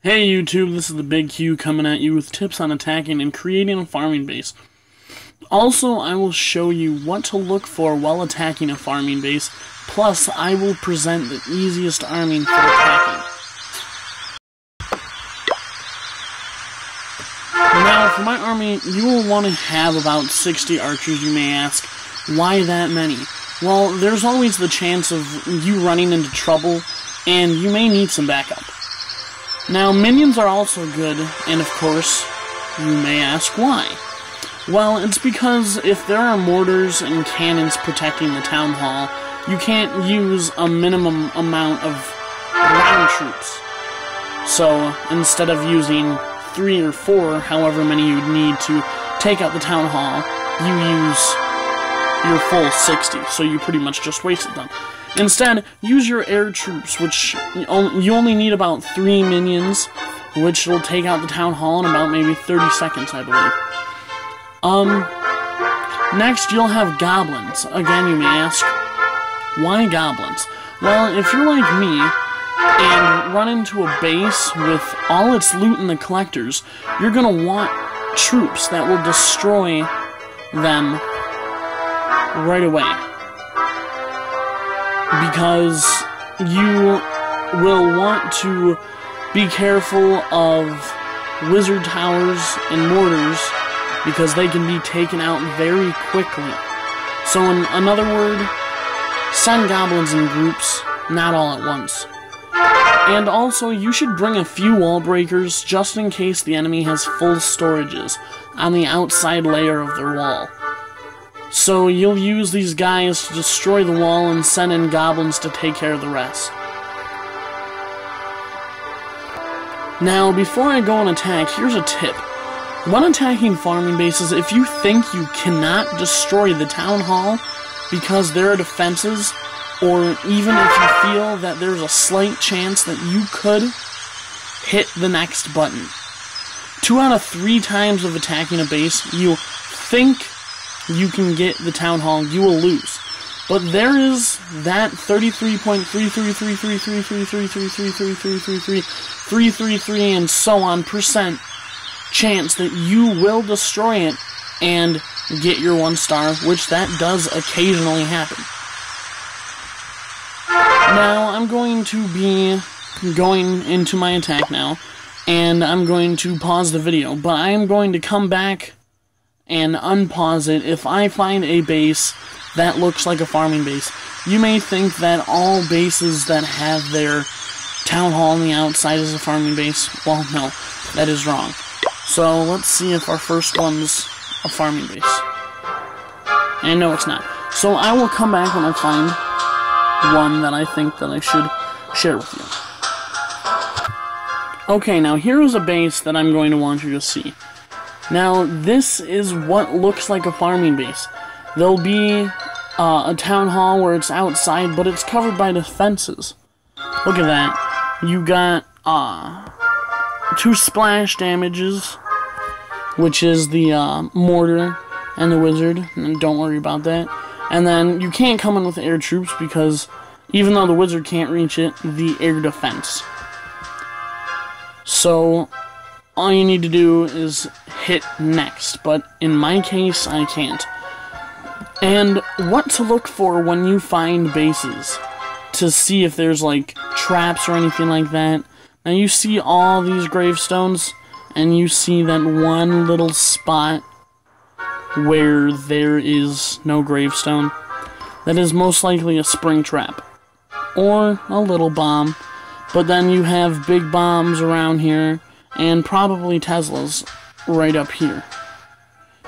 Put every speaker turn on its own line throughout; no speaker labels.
Hey YouTube, this is the Big Q coming at you with tips on attacking and creating a farming base. Also, I will show you what to look for while attacking a farming base, plus I will present the easiest arming for attacking. Now, for my army, you will want to have about 60 archers. You may ask, why that many? Well, there's always the chance of you running into trouble, and you may need some backup. Now, minions are also good, and of course, you may ask why. Well, it's because if there are mortars and cannons protecting the town hall, you can't use a minimum amount of ground troops. So, instead of using 3 or 4, however many you'd need to take out the town hall, you use your full 60, so you pretty much just wasted them. Instead, use your air troops, which you only need about 3 minions, which will take out the town hall in about maybe 30 seconds, I believe. Next, you'll have goblins. Again, you may ask, why goblins? Well, if you're like me, and run into a base with all its loot in the collectors, you're gonna want troops that will destroy them right away. Because you will want to be careful of wizard towers and mortars, because they can be taken out very quickly. So in another word, send goblins in groups, not all at once. And also, you should bring a few wall breakers just in case the enemy has full storages on the outside layer of their wall. So you'll use these guys to destroy the wall and send in goblins to take care of the rest. Now, before I go on attack, here's a tip. When attacking farming bases, if you think you cannot destroy the town hall because there are defenses, or even if you feel that there's a slight chance that you could hit the next button, 2 out of 3 times of attacking a base, you think you can get the town hall, you will lose. But there is that 33.33333333333333 and so on % chance that you will destroy it and get your 1 star, which that does occasionally happen. Now, I'm going to be going into my attack now, and I'm going to pause the video, but I am going to come back and unpause it if I find a base that looks like a farming base. You may think that all bases that have their town hall on the outside is a farming base. Well, no, that is wrong. So let's see if our first one's a farming base. And no, it's not. So I will come back when I find one that I think that I should share with you. Okay, now here is a base that I'm going to want you to see. Now, this is what looks like a farming base. There'll be a town hall where it's outside, but it's covered by defenses. Look at that. You got 2 splash damages, which is the mortar and the wizard, and don't worry about that. And then you can't come in with air troops because even though the wizard can't reach it, the air defense. So all you need to do is hit next, but in my case, I can't. And what to look for when you find bases to see if there's like traps or anything like that. Now you see all these gravestones, and you see that one little spot where there is no gravestone. That is most likely a spring trap, or a little bomb, but then you have big bombs around here, and probably Teslas right up here.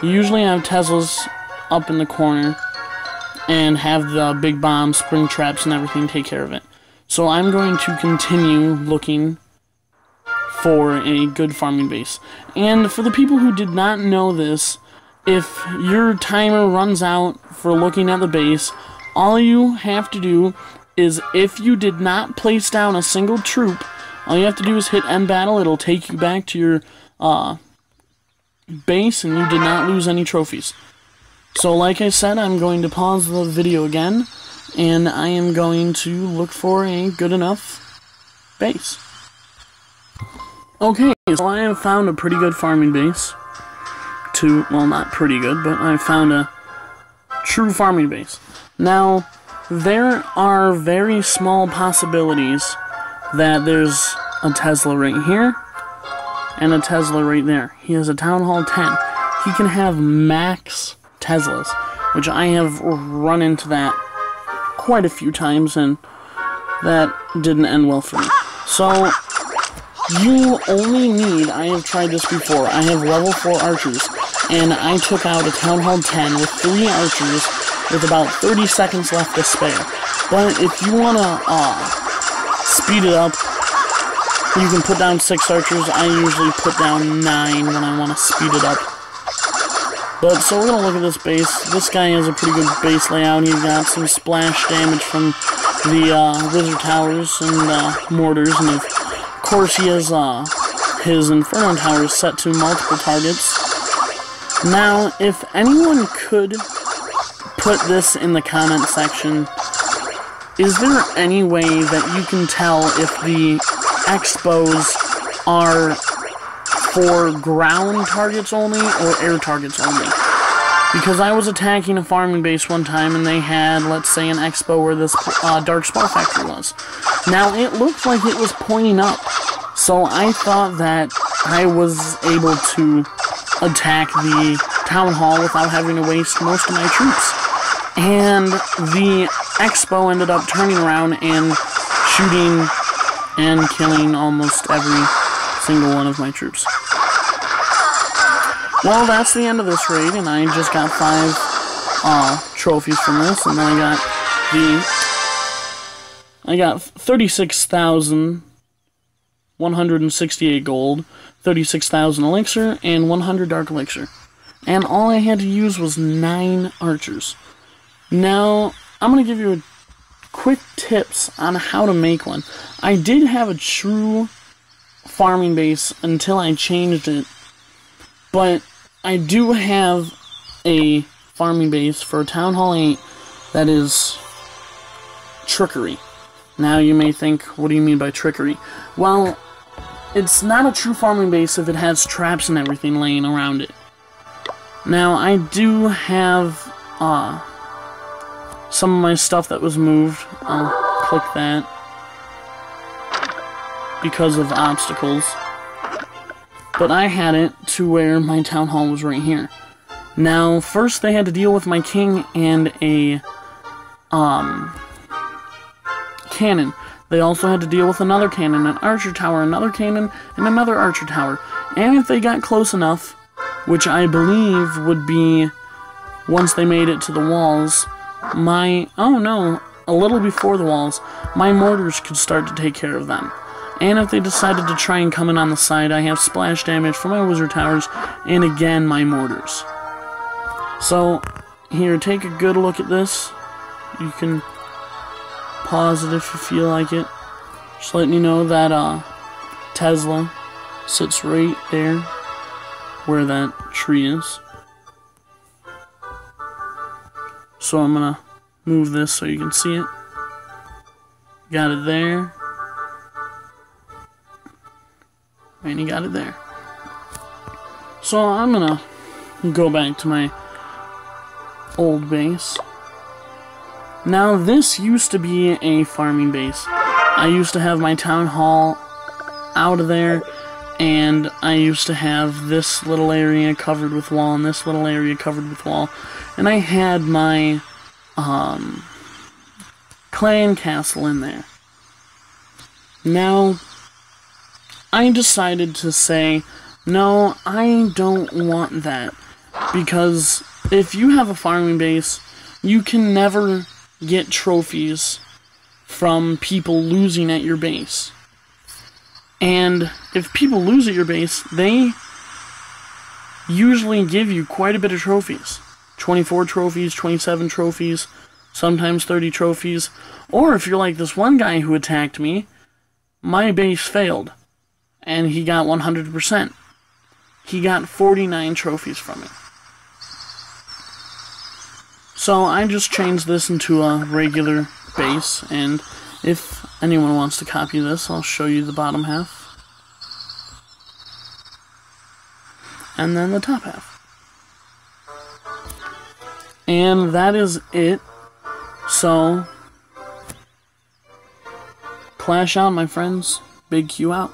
You usually have Teslas up in the corner, and have the big bombs, spring traps, and everything take care of it. So I'm going to continue looking for a good farming base. And for the people who did not know this, if your timer runs out for looking at the base, all you have to do is, if you did not place down a single troop, all you have to do is hit end battle. It'll take you back to your base, and you did not lose any trophies. So like I said, I'm going to pause the video again, and I am going to look for a good enough base. Okay, so I have found a pretty good farming base. Well, not pretty good, but I found a true farming base. Now, there are very small possibilities that there's a Tesla right here and a Tesla right there. He has a Town Hall 10. He can have max Teslas, which I have run into that quite a few times, and that didn't end well for me. So, you only need, I have tried this before, I have level 4 archers, and I took out a Town Hall 10 with 3 archers with about 30 seconds left to spare. But if you want to speed it up, you can put down 6 archers. I usually put down 9 when I want to speed it up. But, so we're going to look at this base. This guy has a pretty good base layout. He's got some splash damage from the wizard towers and mortars, and of course he has his inferno towers set to multiple targets. Now, if anyone could put this in the comment section, is there any way that you can tell if the expos are for ground targets only or air targets only? Because I was attacking a farming base one time and they had, let's say, an expo where this Dark Spell Factory was. Now, it looked like it was pointing up, so I thought that I was able to attack the Town Hall without having to waste most of my troops. And the expo ended up turning around and shooting and killing almost every single one of my troops. Well, that's the end of this raid, and I just got 5 trophies from this, and then I got 36,168 gold, 36,000 elixir, and 100 dark elixir. And all I had to use was 9 archers. Now, I'm going to give you quick tips on how to make one. I did have a true farming base until I changed it, but I do have a farming base for Town Hall 8 that is trickery. Now you may think, what do you mean by trickery? Well, it's not a true farming base if it has traps and everything laying around it. Now, I do have some of my stuff that was moved. I'll click that because of obstacles. But I had it to where my town hall was right here. Now, first they had to deal with my king and a cannon. They also had to deal with another cannon, an archer tower, another cannon, and another archer tower. And if they got close enough, which I believe would be once they made it to the walls, a little before the walls, my mortars could start to take care of them. And if they decided to try and come in on the side, I have splash damage from my wizard towers, and again, my mortars. So, here, take a good look at this. You can pause it if you feel like it. Just letting you know that Tesla sits right there where that tree is. So I'm gonna move this so you can see it. Got it there. And you got it there. So I'm gonna go back to my old base. Now this used to be a farming base. I used to have my town hall out of there, and I used to have this little area covered with wall and this little area covered with wall. And I had my clan castle in there. Now, I decided to say, no, I don't want that. Because if you have a farming base, you can never get trophies from people losing at your base. And if people lose at your base, they usually give you quite a bit of trophies. 24 trophies, 27 trophies, sometimes 30 trophies. Or if you're like this one guy who attacked me, my base failed, and he got 100%. He got 49 trophies from it. So I just changed this into a regular base, and if anyone wants to copy this, I'll show you the bottom half. and then the top half. And that is it. So, clash on, my friends. Big Q out.